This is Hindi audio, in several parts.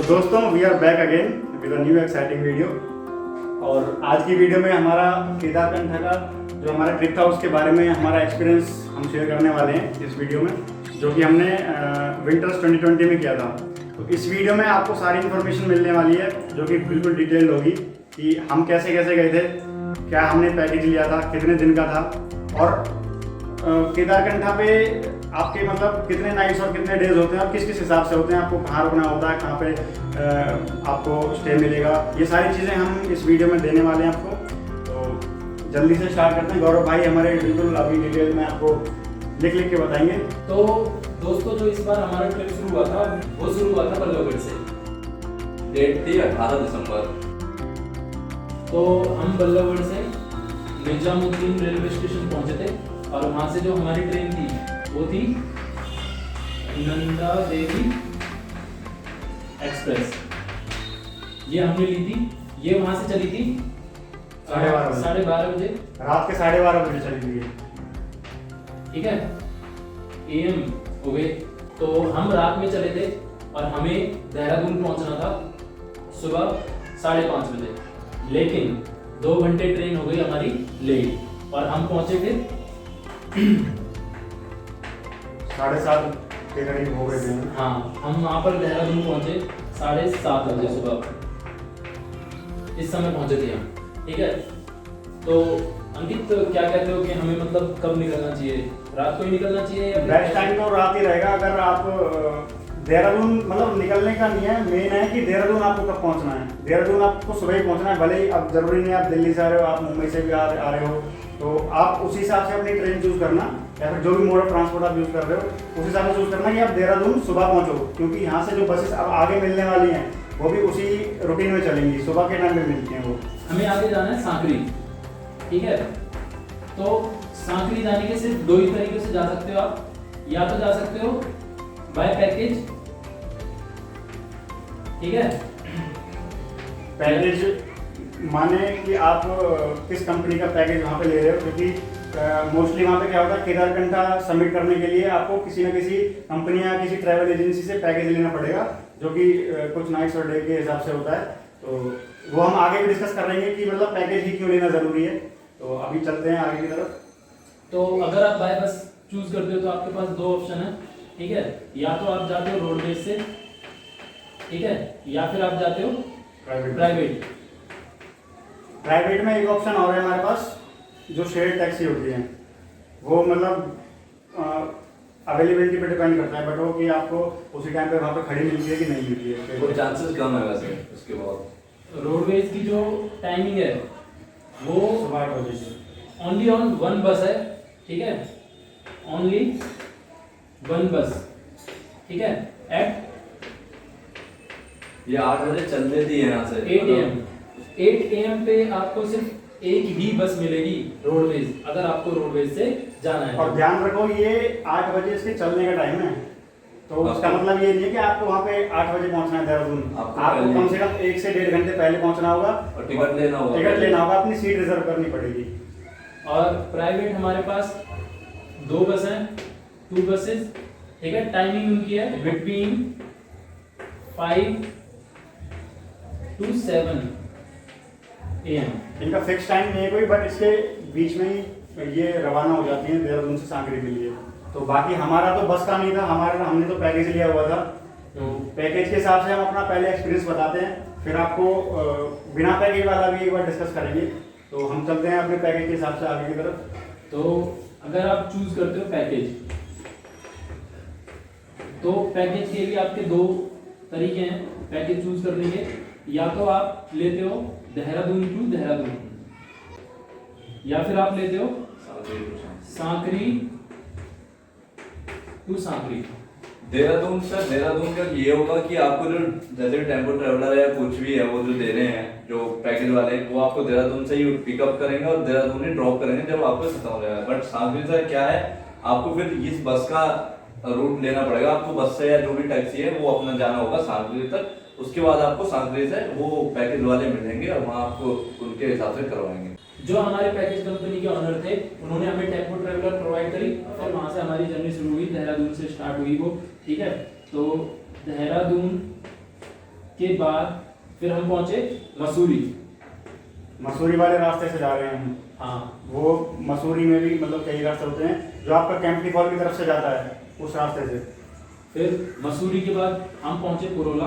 दोस्तों we are back again with a new exciting video. और आज की वीडियो में हमारा केदारकंठा का जो हमारा ट्रिप था उसके बारे में हमारा एक्सपीरियंस हम शेयर करने वाले हैं इस वीडियो में, जो कि हमने विंटर्स 2020 में किया था। तो इस वीडियो में आपको सारी इन्फॉर्मेशन मिलने वाली है जो कि बिल्कुल डिटेल्ड होगी कि हम कैसे कैसे गए थे, क्या हमने पैकेज लिया था, कितने दिन का था, और केदारकंठा पे आपके मतलब कितने नाइट्स और कितने डेज होते हैं और किस किस हिसाब से होते हैं, आपको कहाँ रुकना होता है, कहाँ पे आपको स्टे मिलेगा, ये सारी चीज़ें हम इस वीडियो में देने वाले हैं आपको। तो जल्दी से स्टार्ट करते हैं। गौरव भाई हमारे बिल्कुल अभी डिटेल में आपको लिख लिख के बताएंगे। तो दोस्तों जो इस बार हमारा ट्रिप शुरू हुआ था वो शुरू हुआ था बल्लभगढ़ से। डेट थी 18 दिसंबर। तो हम बल्लभगढ़ से निजामुद्दीन रेलवे स्टेशन पहुंचे थे और वहां से जो हमारी ट्रेन थी वो थी नंदा देवी एक्सप्रेस। ये हमने ली थी, ये वहां से चली थी 12:30 बजे, रात के 12:30 बजे चली गई। ठीक है, एएम हो गए। तो हम रात में चले थे और हमें देहरादून पहुंचना था सुबह 5:30 बजे, लेकिन 2 घंटे ट्रेन हो गई हमारी लेट और हम पहुंचे थे 7:30 के करीब हो गए थे। हाँ, हम वहाँ पर देहरादून पहुंचे 7:30 बजे सुबह, इस समय पहुंचे थे हम। ठीक है, तो अंकित क्या कहते हो कि हमें मतलब कब निकलना चाहिए? रात को ही निकलना चाहिए या बेस्ट टाइम तो रात ही रहेगा। अगर आप देहरादून मतलब निकलने का नहीं है, मेन है कि देहरादून आपको कब पहुंचना है। देहरादून आपको सुबह ही पहुंचना है, भले ही अब जरूरी नहीं आप दिल्ली से आ रहे हो, आप मुंबई से भी आ रहे हो, तो आप उसी हिसाब से अपनी ट्रेन चूज करना या फिर जो भी मोड ऑफ ट्रांसपोर्ट आप यूज कर रहे हो उस हिसाब से चूज करना कि आप देहरादून सुबह पहुंचो, क्योंकि यहाँ से जो बसेस अब आगे मिलने वाली हैं वो भी उसी रूटीन में चलेंगी, सुबह के टाइम में मिलती हैं वो। हमें आगे जाना है सांकरी। ठीक है, तो सांकरी जाने के सिर्फ 2 ही तरीके से जा सकते हो आप, या तो जा सकते हो बाय पैकेज। ठीक है, पैकेज माने कि आप किस कंपनी का पैकेज वहाँ पे ले रहे हो, क्योंकि मोस्टली वहाँ पे क्या होता है केदारकंठा सबमिट करने के लिए आपको किसी न किसी कंपनी या किसी ट्रैवल एजेंसी से पैकेज लेना पड़ेगा, जो कि कुछ नाइट्स और डे के हिसाब से होता है। तो वो हम आगे भी डिस्कस कर लेंगे कि मतलब पैकेज ही क्यों लेना ज़रूरी है। तो अभी चलते हैं आगे की तरफ। तो अगर आप बाय बस चूज करते हो तो आपके पास 2 ऑप्शन है। ठीक है, या तो आप जाते हो रोडवेज से, ठीक है, या फिर आप जाते हो प्राइवेट। प्राइवेट में एक ऑप्शन और है हमारे पास, जो शेयर टैक्सी होती है, वो मतलब अवेलेबिलिटी पे डिपेंड करता है, बट वो कि आपको उसी टाइम पे वहाँ पे खड़ी मिलती है कि नहीं मिलती है, वो चांसेस कम है वैसे। उसके बाद रोडवेज की जो टाइमिंग है वो सुबह 8 बजे से ओनली ऑन 1 बस है। ठीक है, ओनली 1 बस। ठीक है, एट ये 8 बजे चल देती है यहाँ से 8 AM। 8 AM पे आपको सिर्फ एक ही बस मिलेगी रोडवेज, अगर आपको रोडवेज से जाना है। और ध्यान रखो ये 8 बजे इसके चलने का टाइम है, तो उसका मतलब ये नहीं है कि आपको वहाँ पे 8 बजे पहुँचना है देहरादून। आपको कम से कम 1 से 1.5 घंटे पहले पहुँचना होगा और टिकट लेना होगा। अपनी सीट रिजर्व करनी पड़ेगी। और प्राइवेट हमारे पास 2 बस हैं, 2 बसेस। ठीक है, टाइमिंग उनकी है बिटवीन 5 to 7 AM। इनका फिक्स टाइम नहीं है कोई, बट इसके बीच में ही ये रवाना हो जाती हैं देहरादून से सांकरी के लिए। तो बाकी हमारा तो बस का नहीं था, हमने तो पैकेज लिया हुआ था। तो पैकेज के हिसाब से हम अपना पहले एक्सपीरियंस बताते हैं, फिर आपको बिना पैकेज वाला भी एक बार डिस्कस करेंगे। तो हम चलते हैं अपने पैकेज के हिसाब से आगे की तरफ। तो अगर आप चूज करते हो पैकेज, तो पैकेज के लिए आपके 2 तरीके हैं पैकेज चूज करने के। या तो आप लेते हो देहरादून टू देहरादून, या फिर आप लेते हो सांकरी टू सांकरी। देहरादून का ये होगा कि आपको जो जैसे टेम्पो ट्रेवलर है कुछ भी है वो जो दे रहे हैं जो पैकेज वाले, वो आपको देहरादून से ही पिकअप करेंगे और देहरादून ही ड्रॉप करेंगे जब आपको खत्म हो जाएगा। बट सांकरी से क्या है, आपको फिर इस बस का रूट लेना पड़ेगा। आपको बस से या जो भी टैक्सी है वो अपना जाना होगा सांकरी तक। उसके बाद आपको सांकरी से वो पैकेज वाले मिलेंगे और वहाँ आपको उनके हिसाब से करवाएंगे। जो हमारे पैकेज कंपनी के ऑनर थे उन्होंने हमें टेम्पो ट्रैवलर प्रोवाइड करी, फिर वहाँ से हमारी जर्नी शुरू हुई, देहरादून से स्टार्ट हुई वो। ठीक है, तो देहरादून के बाद फिर हम पहुंचे मसूरी। मसूरी वाले रास्ते से जा रहे हैं हम। हाँ, वो मसूरी में भी मतलब कई रास्ते होते हैं जो आपका कैंपटी फॉल की तरफ से जाता है उस रास्ते से। फिर मसूरी के बाद हम पहुंचे पुरोला,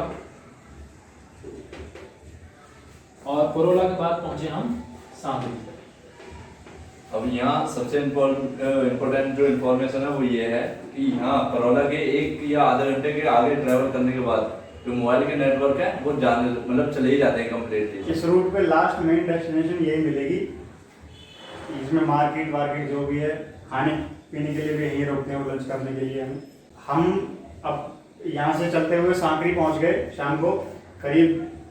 और पुरोला के बाद पहुंचे हम सांकरी। अब यहाँ सबसे इम्पोर्टेंट जो इन्फॉर्मेशन है वो ये है कि यहाँ परोला के 1 या आधे घंटे के आगे ट्रैवल करने के बाद जो मोबाइल के नेटवर्क है वो जाने मतलब चले ही जाते हैं कम्प्लीटली। इस रूट पे लास्ट मेन डेस्टिनेशन यही मिलेगी। इसमें मार्केट वार्केट जो भी है, खाने पीने के लिए भी यहीं रोकते हैं, लंच करने के लिए हम अब यहाँ से चलते हुए सांकरी पहुँच गए। शाम को करीब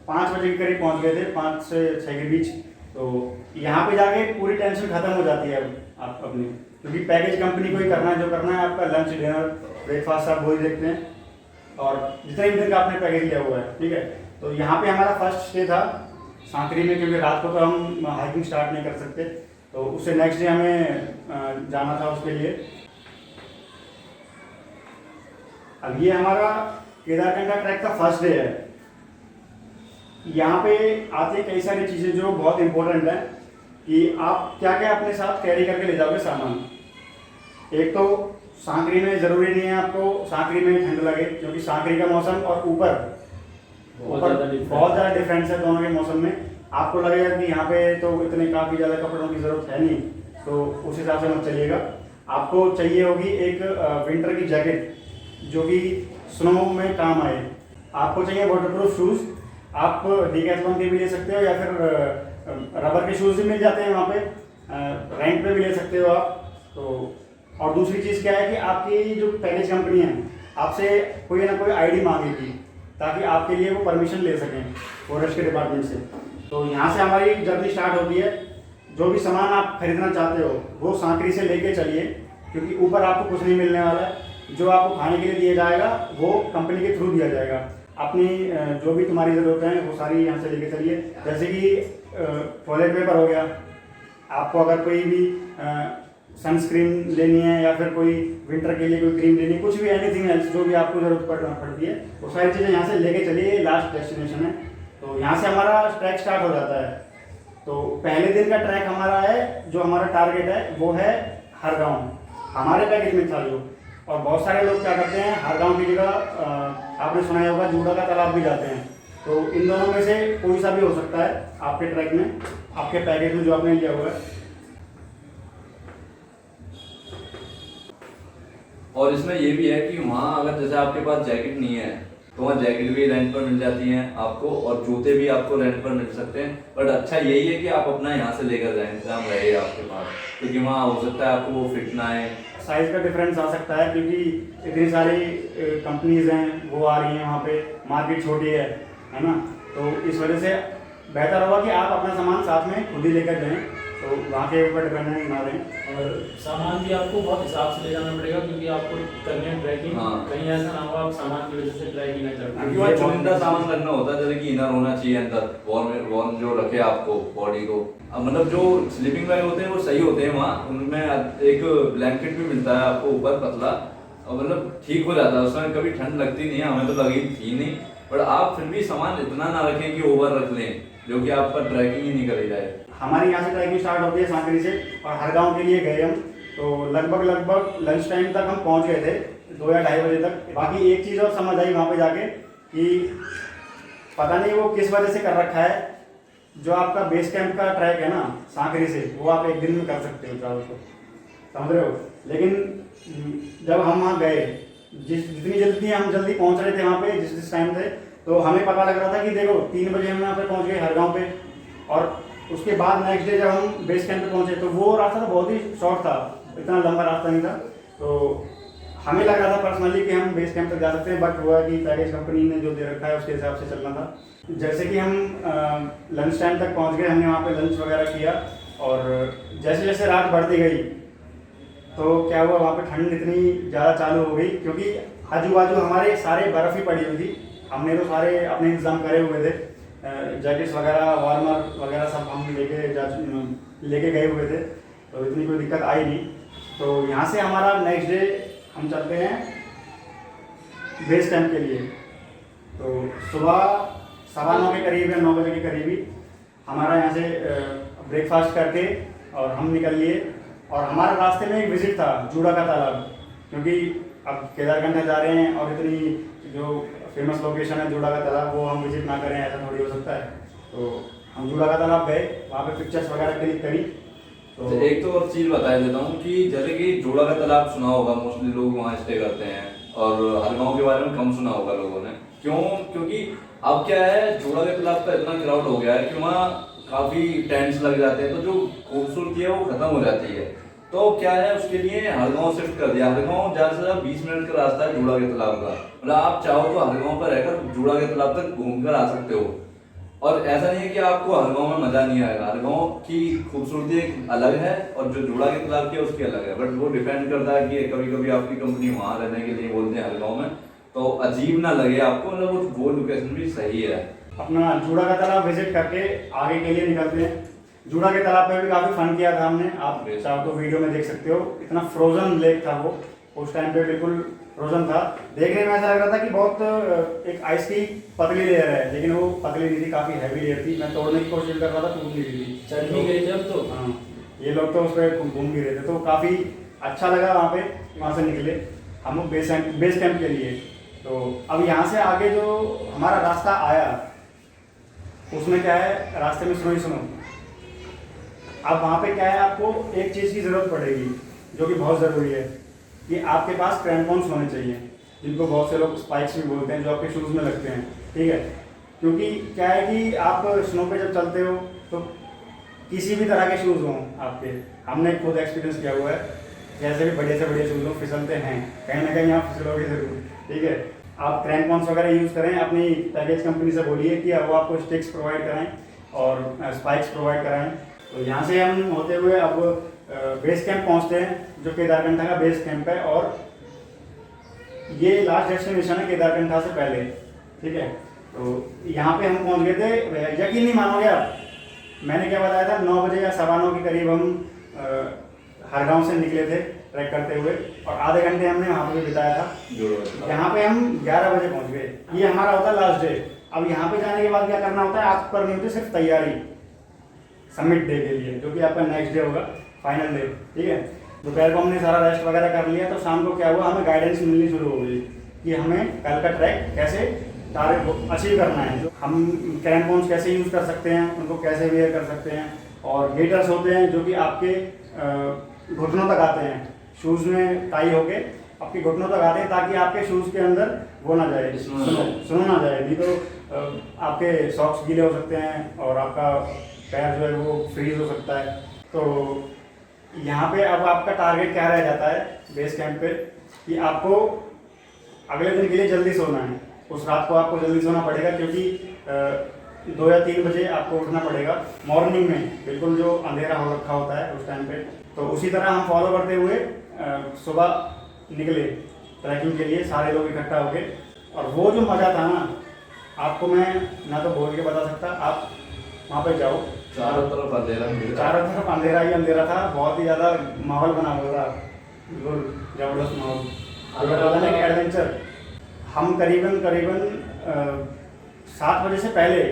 5 बजे के करीब पहुँच गए थे, 5 से 6 के बीच। तो यहाँ पे जाके पूरी टेंशन खत्म हो जाती है अब आप अपनी, क्योंकि पैकेज कंपनी को ही करना है, जो करना है आपका लंच डिनर ब्रेकफास्ट आप वही देखते हैं, और जितने भी दिन का आपने पैकेज लिया हुआ है, ठीक है। तो यहाँ पे हमारा फर्स्ट स्टे था सांकरी में, क्योंकि रात को तो हम हाइकिंग स्टार्ट नहीं कर सकते, तो उससे नेक्स्ट डे हमें जाना था उसके लिए। अब ये हमारा केदारकंठा ट्रैक का फर्स्ट डे है। यहाँ पे आते कई सारी चीज़ें जो बहुत इंपॉर्टेंट है कि आप क्या क्या अपने साथ कैरी करके ले जाओगे सामान। एक तो सांकरी में ज़रूरी नहीं है आपको सांकरी में ठंड लगे, क्योंकि सांकरी का मौसम और ऊपर बहुत ज़्यादा डिफरेंस है दोनों के मौसम में। आपको लगेगा कि यहाँ पे तो इतने काफ़ी ज़्यादा कपड़ों की ज़रूरत है नहीं, तो उस हिसाब से मत चलिएगा। आपको चाहिए होगी एक विंटर की जैकेट जो कि स्नो में काम आए। आपको चाहिए वाटरप्रूफ शूज़, आप डिकैथलॉन के भी ले सकते हो, या फिर रबर के शूज़ भी मिल जाते हैं वहाँ पे, रेंट पे भी ले सकते हो आप। तो और दूसरी चीज़ क्या है कि आपकी जो पैकेज कंपनी है आपसे कोई ना कोई आईडी मांगेगी, ताकि आपके लिए वो परमिशन ले सकें फॉरेस्ट के डिपार्टमेंट से। तो यहाँ से हमारी जर्नी स्टार्ट होती है। जो भी सामान आप खरीदना चाहते हो वो सांकरी से लेके चलिए, क्योंकि ऊपर आपको कुछ नहीं मिलने वाला है। जो आपको खाने के लिए दिया जाएगा वो कंपनी के थ्रू दिया जाएगा। अपनी जो भी तुम्हारी ज़रूरत है वो सारी यहाँ से लेके चलिए। जैसे कि टॉयलेट पेपर हो गया, आपको अगर कोई भी सनस्क्रीन लेनी है, या फिर कोई विंटर के लिए कोई क्रीम लेनी है, कुछ भी एनीथिंग एल्स जो भी आपको ज़रूरत पड़ती है, वो सारी चीज़ें यहाँ से लेके चलिए। लास्ट डेस्टिनेशन है, तो यहाँ से हमारा ट्रैक स्टार्ट हो जाता है। तो पहले दिन का ट्रैक हमारा है, जो हमारा टारगेट है वो है हरगांव, हमारे पैकेज में था जो। और बहुत सारे लोग क्या करते हैं, हरगांव की जगह आपने सुना ही होगा जूड़ा का तालाब भी जाते हैं। तो इन दोनों में से कोई सा भी हो सकता है आपके ट्रैक में, आपके पैकेज में जो आपने लिया हुआ है। और इसमें ये भी है कि वहाँ अगर जैसे आपके पास जैकेट नहीं है तो वहाँ जैकेट भी रेंट पर मिल जाती हैं आपको, और जूते भी आपको रेंट पर मिल सकते हैं। बट अच्छा यही है कि आप अपना यहाँ से लेकर जाएं, इंतजाम रहे आपके पास, क्योंकि वहाँ हो सकता है आपको वो फिट ना आए। साइज़ का डिफरेंस आ सकता है, क्योंकि इतनी सारी कंपनीज हैं वो आ रही हैं वहाँ पे, मार्केट छोटी है ना। तो इस वजह से बेहतर होगा कि आप अपना सामान साथ में खुद ही लेकर जाएँ, तो वहाँ के ऊपर डिपेंडेंट ना रहें। और सामान भी आपको बहुत हिसाब से ले जाना पड़ेगा, क्योंकि आपको करनी है ट्रैकिंग। कहीं ऐसा ना हो आप सामान की वजह से ट्रैक ही ना कर पाएं। क्योंकि वहाँ चुनिंदा सामान रखना होता है, जैसे कि इनर होना चाहिए अंदर, वॉर्म जो रखे आपको बॉडी को। अब मतलब जो स्लीपिंग बैग होते हैं वो सही होते हैं वहाँ, उनमें एक ब्लैंकेट भी मिलता है आपको ऊपर पतला, और मतलब ठीक हो जाता है, उसमें कभी ठंड लगती नहीं है, हमें तो लगी थी नहीं। पर आप फिर भी सामान इतना ना रखें कि ओवर रख लें, जो कि आपका ट्रैकिंग ही नहीं करी जाए। हमारी यहाँ से ट्रैकिंग स्टार्ट होती है सांकरी से, और हरगांव के लिए गए हम। तो लगभग लंच टाइम तक हम पहुँच गए थे, 2 या 2:30 बजे तक। बाकी एक चीज़ और समझ आई वहाँ पे जाके कि पता नहीं वो किस वजह से कर रखा है, जो आपका बेस कैंप का ट्रैक है ना सांकरी से, वो आप एक दिन में कर सकते हो ट्रैवल को, समझ रहे हो। लेकिन जब हम वहाँ गए, जितनी जल्दी पहुँच रहे थे वहाँ पे, जिस टाइम थे, तो हमें पता लग रहा था कि देखो 3 बजे हम यहाँ पे पहुँच गए हरगांव पे, और उसके बाद नेक्स्ट डे जब हम बेस कैंप पे पहुँचे तो वो रास्ता तो बहुत ही शॉर्ट था, इतना लंबा रास्ता नहीं था। तो हमें लग रहा था पर्सनली कि हम बेस कैंप तक जा सकते हैं, बट हुआ कि पैकेज कंपनी ने जो दे रखा है उसके हिसाब से चलना था। जैसे कि हम लंच टाइम तक पहुँच गए, हमने वहाँ पे लंच वगैरह किया, और जैसे जैसे रात बढ़ती गई तो क्या हुआ, वहाँ पे ठंड इतनी ज़्यादा चालू हो गई, क्योंकि आजू बाजू हमारे सारे बर्फ़ ही पड़ी हुई थी। हमने तो सारे अपने इंतज़ाम करे हुए थे, जैकेट्स वगैरह, वार्मर वगैरह सब हम लेके गए हुए थे, तो इतनी कोई दिक्कत आई नहीं। तो यहाँ से हमारा नेक्स्ट डे हम चलते हैं बेस कैंप के लिए। तो सुबह 9:15 के करीब या 9 बजे के करीब ही हमारा यहाँ से ब्रेकफास्ट करके और हम निकल लिए। और हमारे रास्ते में एक विजिट था जूड़ा का तालाब, क्योंकि अब केदारकंठा जा रहे हैं और इतनी जो फेमस लोकेशन है जूड़ा का तालाब वो हम विजिट ना करें, ऐसा थोड़ी हो सकता है। तो हम जूड़ा का तालाब गए, वहाँ पे पिक्चर्स वगैरह क्लिक करी। तो एक तो और चीज बता देता हूँ कि जैसे कि जोड़ा का तालाब सुना होगा, मोस्टली लोग वहाँ स्टे करते हैं, और हरगांव के बारे में कम सुना होगा लोगों ने। क्यों? क्योंकि अब क्या है, जोड़ा के तालाब का इतना क्राउड हो गया है कि वहाँ काफी टेंट्स लग जाते हैं, तो जो खूबसूरती है वो खत्म हो जाती है। तो क्या है, उसके लिए हरगांव शिफ्ट कर दिया। हरगांव ज्यादा से ज्यादा 20 मिनट का रास्ता है जूड़ा के तालाब का। मतलब आप चाहो तो हरगांव पर रहकर जूड़ा के तालाब तक घूमकर आ सकते हो। और ऐसा नहीं है कि आपको हरगांव में मजा नहीं आएगा, हरगांव की खूबसूरती एक अलग है और जो जूड़ा के तालाब की है उसकी अलग है। बट वो डिपेंड करता है कि कभी कभी आपकी कंपनी वहां रहने के लिए बोलते हैं हरगांव में, तो अजीब ना लगे आपको, मतलब वो लोकेशन भी सही है। अपना जूड़ा का तालाब विजिट करके आगे के लिए निकलते हैं। जूड़ा के तालाब पे भी काफ़ी फन किया था हमने, आप चाहो तो वीडियो में देख सकते हो। इतना फ्रोजन लेक था वो, उस टाइम पे बिल्कुल फ्रोजन था। देखने में ऐसा लग रहा था कि बहुत एक आइस की पतली लेयर है, लेकिन वो पतली नहीं थी, काफ़ी हैवी लेयर थी। मैं तोड़ने की कोशिश कर रहा था, टूट नहीं रही थी। चढ़ भी गए थे अब तो। हाँ, ये लोग तो उस पर घूम भी रहे थे, तो काफ़ी अच्छा लगा वहाँ पे। वहाँ से निकले हम लोग बेस कैंप के लिए। तो अब यहाँ से आगे जो हमारा रास्ता आया उसमें क्या है, रास्ते में सुनो ही सुनो। अब वहाँ पे क्या है, आपको एक चीज़ की ज़रूरत पड़ेगी जो कि बहुत ज़रूरी है कि आपके पास क्रैम्पॉन्स होने चाहिए, जिनको बहुत से लोग स्पाइक्स भी बोलते हैं, जो आपके शूज़ में लगते हैं। ठीक है, क्योंकि क्या है कि आप स्नो पे जब चलते हो तो किसी भी तरह के शूज़ हों आपके, हमने खुद एक्सपीरियंस किया हुआ है, जैसे भी बड़े से बड़े शूज़ हों, फिसलते हैं, कहीं ना कहीं आप फिसलोगे ज़रूर। ठीक है, आप क्रैम्पॉन्स वगैरह यूज़ करें, अपनी पैकेज कंपनी से बोलिए कि वो आपको स्टिक्स प्रोवाइड कराएं और स्पाइक्स प्रोवाइड कराएं। तो यहाँ से हम होते हुए अब बेस कैंप पहुँचते हैं, जो केदारकंठा का बेस कैंप है, और ये लास्ट डेस्टिनेशन है केदारकंठा से पहले। ठीक है, तो यहाँ पे हम पहुँच गए थे। यकीन नहीं मानोगे आप, मैंने क्या बताया था, 9 बजे या 9:15 के करीब हम हरगांव से निकले थे ट्रैक करते हुए, और आधे घंटे हमने वहाँ पे बिताया था। यहाँ पे हम 11 बजे पहुँच गए। ये हमारा होता है लास्ट डे। अब यहाँ पे जाने के बाद क्या करना होता है, आपको करनी होती है सिर्फ तैयारी समिट डे के लिए, जो कि आपका नेक्स्ट डे होगा, फाइनल डे। ठीक है, दोपहर को हमने सारा रेस्ट वगैरह कर लिया, तो शाम को क्या हुआ, हमें गाइडेंस मिलनी शुरू हो गई कि हमें कल का ट्रैक कैसे टारगेट अचीव करना है। जो हम क्रैम्पॉन्स कैसे यूज़ कर सकते हैं, उनको कैसे वेयर कर सकते हैं, और गेटर्स होते हैं जो कि आपके घुटनों तक आते हैं, शूज़ में टाई होके आपके घुटनों तक आते हैं, ताकि आपके शूज़ के अंदर वो ना जाए, स्नो ना जाए, नहीं तो आपके सॉक्स गीले हो सकते हैं और आपका पैर जो है वो फ्रीज हो सकता है। तो यहाँ पे अब आपका टारगेट क्या रह जाता है बेस कैंप पे, कि आपको अगले दिन के लिए जल्दी सोना है। उस रात को आपको जल्दी सोना पड़ेगा, क्योंकि 2 या 3 बजे आपको उठना पड़ेगा मॉर्निंग में, बिल्कुल जो अंधेरा हो रखा होता है उस टाइम पे। तो उसी तरह हम फॉलो करते हुए सुबह निकले ट्रैकिंग के लिए, सारे लोग इकट्ठा हो गए। और वो जो मज़ा था ना, आपको मैं ना तो बोल के बता सकता। आप वहाँ पे जाओ, चारों तरफ अंधेरा ही अंधेरा था, बहुत ही ज़्यादा माहौल बना हुआ था, बिल्कुल ज़बरदस्त माहौल, एडवेंचर। हम करीबन 7 बजे से पहले,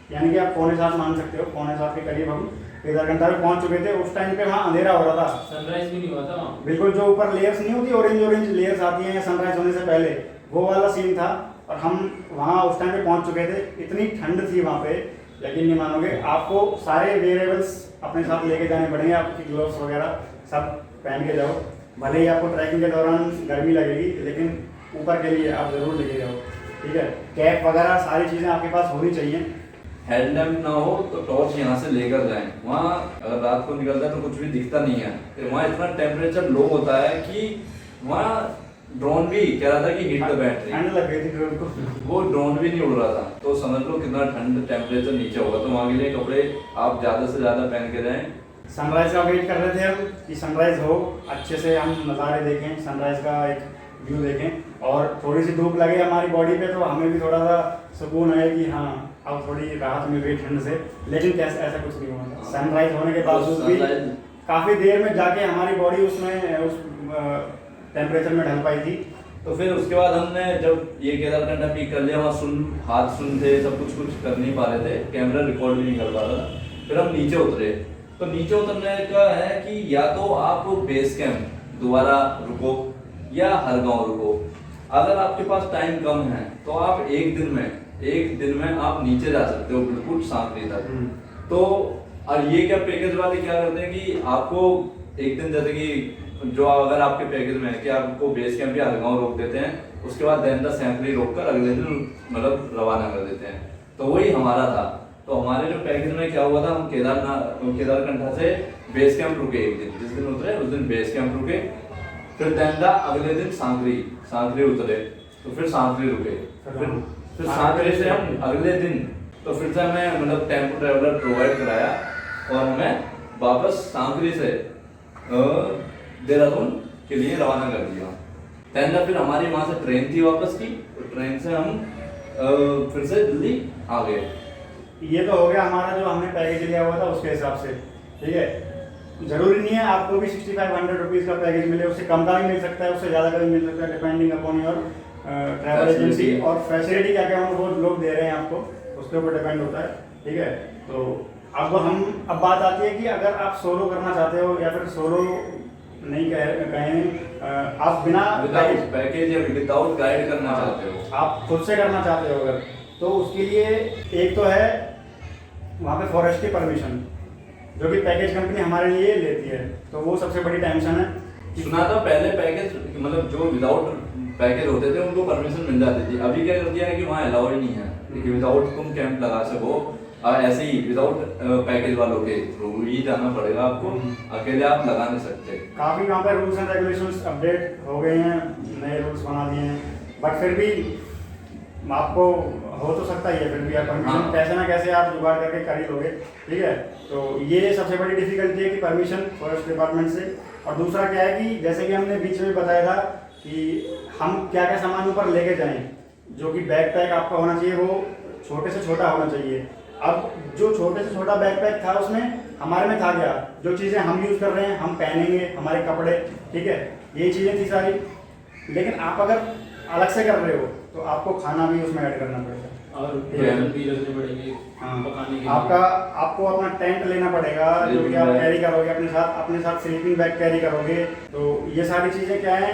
यानी कि आप 6:45 मान सकते हो, 6:45 के करीब हम केदारकंठा में पहुंच चुके थे। उस टाइम पे वहाँ अंधेरा हो रहा था, सनराइज भी नहीं हुआ था वहाँ। बिल्कुल जो ऊपर लेयर्स नहीं होती, ऑरेंज लेयर्स आती हैं सनराइज होने से पहले, वो वाला सीन था। और हम वहाँ उस टाइम पे पहुंच चुके थे, इतनी ठंड थी वहाँ पे, यकीन नहीं मानोगे। आपको सारे वेरिएबल्स अपने साथ लेके जाने पड़ेंगे, आपकी ग्लव्स वगैरह सब पहन के जाओ। भले ही आपको ट्रैकिंग के दौरान गर्मी लगेगी, लेकिन ऊपर के लिए आप ज़रूर लेके जाओ। ठीक है, कैप वगैरह सारी चीज़ें आपके पास होनी चाहिए। हेडलैम्प ना हो तो टॉर्च यहाँ से लेकर जाएं। वहाँ अगर रात को निकलता है तो कुछ भी दिखता नहीं है। फिर वहाँ इतना टेम्परेचर लो होता है कि वहाँ ड्रोन भी कह रहा था कि हीट द बैटरी, ठंड लग गई थी ड्रोन को, वो ड्रोन भी नहीं उड़ रहा था। तो समझ लो कितना ठंड टेम्परेचर नीचे होगा। तो वहाँ के लिए कपड़े आप ज़्यादा से ज़्यादा पहन के जाएं। सनराइज का वेट कर रहे थे हम कि सनराइज हो, अच्छे से हम नज़ारे देखें, सनराइज का एक व्यू देखें। और थोड़ी सी धूप लगे हमारी बॉडी पे तो हमें भी थोड़ा सा सुकून है कि हाँ अब थोड़ी राहत मिल गई ठंड से। लेकिन कैसे, ऐसा कुछ नहीं हुआ। सनराइज होने के बावजूद भी काफ़ी देर में जाके हमारी बॉडी उसमें उस टेम्परेचर में ढल पाई थी। तो फिर उसके बाद हमने जब ये केदारकंठा पिक कर लिया, वहाँ हाथ सुन थे, सब कुछ कर नहीं पा रहे थे, कैमरा रिकॉर्ड भी नहीं कर पा रहा था। फिर हम नीचे उतरे, तो नीचे उतरने का है कि या तो आप बेस कैंप दोबारा रुको या हर गांव रुको। अगर आपके पास टाइम कम है तो आप एक दिन में आप नीचे जा सकते हो बिल्कुल सांकरी तक। तो और ये क्या पैकेज वाले क्या करते हैं कि आपको एक दिन, जैसे कि जो अगर आपके पैकेज में है कि आपको बेस कैंप या हरगांव रोक देते हैं, उसके बाद देन द सैंकड़ी रोक कर अगले दिन मतलब रवाना कर देते हैं। तो वही हमारा था। तो हमारे जो पैकेज में क्या हुआ था, हम केदारकंठा से बेस कैंप रुके एक दिन, जिस दिन उतरे उस दिन बेस कैंप रुके, फिर देन द अगले दिन सांकरी उतरे, तो फिर सांकरी रुके, फिर सांकरी से हम अगले दिन तो फिर से हमें मतलब टेम्पो ट्रैवलर प्रोवाइड कराया और हमें वापस सांकरी से देहरादून के लिए रवाना कर दिया। देन फिर हमारी वहां से ट्रेन थी वापस की, तो ट्रेन से हम फिर से दिल्ली आ गए। ये तो हो गया हमारा जो हमने पैकेज लिया हुआ था उसके हिसाब से, ठीक है। जरूरी नहीं है आपको भी 6500 रुपीज़ का पैकेज मिले, उससे कम का भी मिल सकता है, उससे ज़्यादा का भी मिल सकता है, depending upon your travel agency और फैसिलिटी क्या क्या वो लोग दे रहे हैं आपको, उसके ऊपर डिपेंड होता है, ठीक है। तो अब बात आती है कि अगर आप सोलो करना चाहते हो या फिर सोलो नहीं कहें, आप बिना पैकेज या विदाउट गाइड करना चाहते हो, आप खुद से करना चाहते हो अगर, तो उसके लिए एक तो है वहाँ पे फॉरेस्ट की परमिशन, जो कि पैकेज कंपनी हमारे लिए लेती है, तो वो सबसे बड़ी टेंशन है। सुना था पहले पैकेज मतलब जो विदाउट पैकेज होते थे उनको परमिशन मिल जाती थी, अभी क्या कर दिया है कि वहाँ अलाउ ही नहीं है कि विदाउट तुम कैंप लगा सको, ऐसे ही विदाउट पैकेज वालों के थ्रू ही जाना पड़ेगा आपको, अकेले आप लगा नहीं सकते। काफ़ी वहाँ पे रूल्स एंड रेगुलेशंस अपडेट हो गए हैं, नए रूल्स बना दिए हैं, बट फिर भी आपको हो तो सकता ही है, फिर भी आप परमिशन कैसे ना कैसे आप जुगाड़ करके कर ही लोगे, ठीक है। तो ये सबसे बड़ी डिफिकल्टी है कि परमिशन फॉरेस्ट डिपार्टमेंट से। और दूसरा क्या है कि जैसे कि हमने बीच में बताया था कि हम क्या क्या सामान ऊपर लेके जाएं, जो कि बैग पैक आपका होना चाहिए वो छोटे से छोटा होना चाहिए। अब जो छोटे से छोटा बैग पैक था उसमें हमारे में था क्या, जो चीज़ें हम यूज़ कर रहे हैं, हम पहनेंगे, हमारे कपड़े, ठीक है, यही चीज़ें थी सारी। लेकिन आप अगर अलग से कर रहे हो तो आपको खाना भी उसमें ऐड करना पड़ेगा और बर्तन भी रखने पड़ेंगे पकाने के लिए। आपको अपना टेंट लेना पड़ेगा, जो कि आप कैरी करोगे अपने साथ स्लीपिंग बैग कैरी करोगे। तो ये सारी चीज़ें क्या हैं,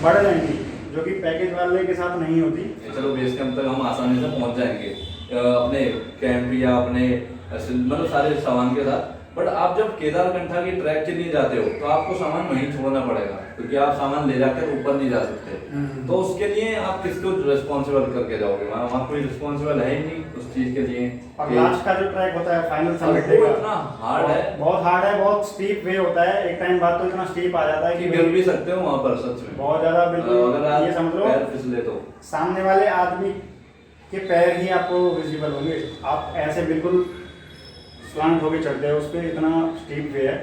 बढ़ जाएंगी, जो कि पैकेज वाले के साथ नहीं होती। चलो बेस कैंप तक हम आसानी से पहुंच जाएंगे अपने कैंप या अपने मतलब सारे सामान के साथ, बट आप जब केदारकंठा के ट्रैक के लिए जाते हो तो आपको सामान वहीं छोड़ना पड़ेगा, क्योंकि आप सामान ले जाकर ऊपर नहीं जा सकते। तो उसके लिए आप किसको रिस्पॉन्सिबल करके जाओगे, वहाँ कोई रिस्पॉन्सिबल है ही नहीं उस चीज के लिए। और लास्ट का जो ट्रैक होता है फाइनल समिट वो इतना हार्ड है, बहुत हार्ड है, बहुत स्टीप वे होता है, एक टाइम बाद तो इतना स्टीप आ जाता है कि गिर भी सकते हो वहाँ पर सच में बहुत ज्यादा। बिल्कुल अगर ये समझ लो पैर फिसले तो सामने वाले आदमी के पैर ही आपको विजिबल होंगे, आप ऐसे बिल्कुल स्लांट होके चढ़ते हो उस पर, इतना स्टीप वे है।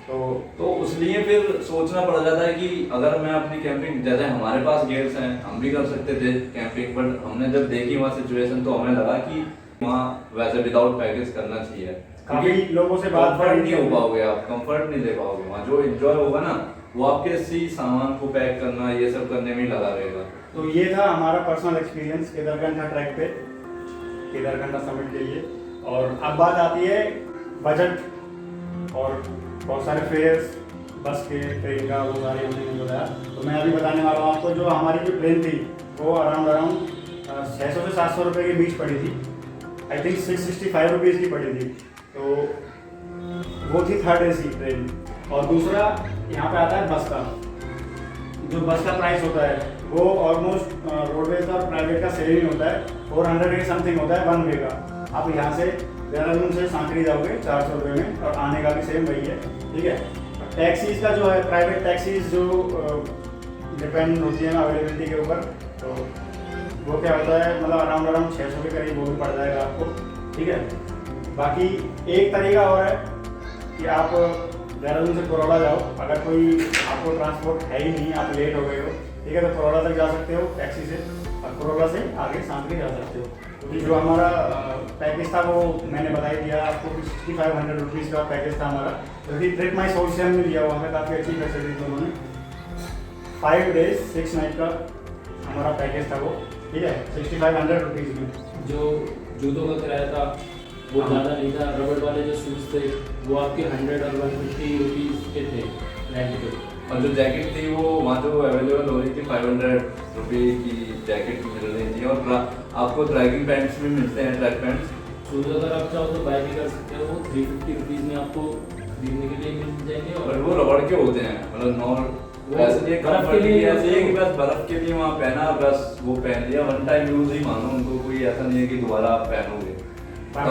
तो उसलिए फिर सोचना पड़ जाता है कि अगर मैं अपनी कैंपिंग, जैसे हमारे पास गेट्स हैं, हम भी कर सकते थे कैंपिंग, बट हमने जब देखी वहाँ सिचुएशन तो हमें लगा कि वहाँ वैसे विदाउट पैकेज करना चाहिए। काफी लोगों से बात नहीं हो पाओगे, आप कंफर्ट नहीं ले पाओगे वहाँ, जो एंजॉय होगा ना वो आपके इसी सामान को पैक करना ये सब करने में ही लगा रहेगा। तो ये था हमारा पर्सनल एक्सपीरियंस केदारकंठा ट्रैक पे, केदारकंठा समिट के लिए। और अब बात आती है बजट और बहुत सारे फेयर्स, बस के, ट्रेन का, वो सारे हमने नहीं बताया। तो मैं अभी बताने वाला हूँ आपको। जो हमारी जो ट्रेन थी वो अराउंड 600 से 700 रुपये के बीच पड़ी थी, आई थिंक 665 रुपीज़ की पड़ी थी। तो वो थी 3rd AC ट्रेन। और दूसरा यहाँ पे आता है बस का। जो बस का प्राइस होता है वो ऑलमोस्ट रोडवेज और प्राइवेट का सेम ही होता है, 400 के समथिंग होता है 1 वे का। आप यहाँ से देहरादून से सांकरी जाओगे 400 रुपये में, और आने का भी सेम वही है, ठीक है। टैक्सीज का जो है, प्राइवेट टैक्सीज जो डिपेंड होती है अवेलेबिलिटी के ऊपर, तो वो क्या होता है मतलब अराउंड 600 के करीब वो भी पड़ जाएगा आपको, ठीक है। बाकी एक तरीका और है कि आप देहरादून से कोरोला जाओ, अगर कोई आपको ट्रांसपोर्ट है ही नहीं, आप लेट हो गए हो, ठीक है, तो कोरोला तक जा सकते हो टैक्सी से, और कोरोला से आगे सांकरी जा सकते हो। क्योंकि जो हमारा पैकेज था वो मैंने बता ही दिया आपको कि 6500 रुपीज़ का पैकेज था हमारा, जो कि ट्रिप माई सोच से हमने लिया, वहाँ पे काफ़ी अच्छी फैसिलिटीज उन्होंने। 5 days 6 नाइट का हमारा पैकेज था वो, ठीक है, 6500 रुपीज़ में। जो जूतों का किराया था वो हाँ। ज़्यादा नहीं था। रबड़ वाले जो शूज़ थे वो आपके 100 और 150 रुपीज़ के थे रेंट पे। और जो जैकेट थी वो वहाँ जो अवेलेबल हो रही थी 500 रुपये की जैकेट मिल रही थी। और आपको ट्रैकिंग पैंट्स भी मिलते हैं, ट्रैक पैंट्स। शूज़ अगर आप चाहो तो बाय भी कर सकते हो, 350 रुपीज़ में आपको खरीदने के लिए मिल जाएंगे। और वो रबड़ के होते हैं, मतलब नॉर्मल वो वैसे लिए बर्फ कंफर्ट के के लिए लिए ऐसे ही है कि उसको- बस बर्फ के लिए वहाँ पहना, बस वो पहन लिया, वन टाइम यूज ही मानो उनको, कोई ऐसा नहीं है कि दोबारा आप पहनोगे।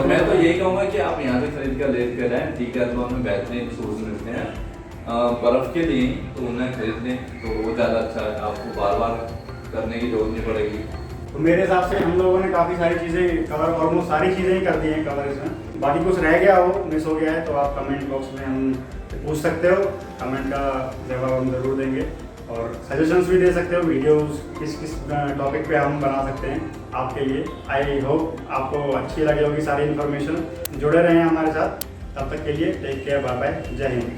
तो मैं तो यही कहूँगा कि आप यहाँ से खरीद कर ले कर आए, ठीक है, तो हमें बेहतरीन शूज़ मिलते हैं बर्फ़ के लिए, तो उन्हें खरीद लें तो वो ज़्यादा अच्छा है, आपको बार बार करने की जरूरत नहीं पड़ेगी। तो मेरे हिसाब से हम लोगों ने काफ़ी सारी चीज़ें कवर, ऑलमोस्ट सारी चीज़ें ही कर दी हैं कवर इसमें। बाकी कुछ रह गया हो, मिस हो गया है, तो आप कमेंट बॉक्स में हम पूछ सकते हो, कमेंट का जवाब हम ज़रूर देंगे। और सजेशंस भी दे सकते हो, वीडियोस किस किस टॉपिक पे हम बना सकते हैं आपके लिए। आई होप आपको अच्छी लगी होगी सारी इन्फॉर्मेशन। जुड़े रहें हमारे साथ, तब तक के लिए टेक केयर, बाय बाय, जय हिंद।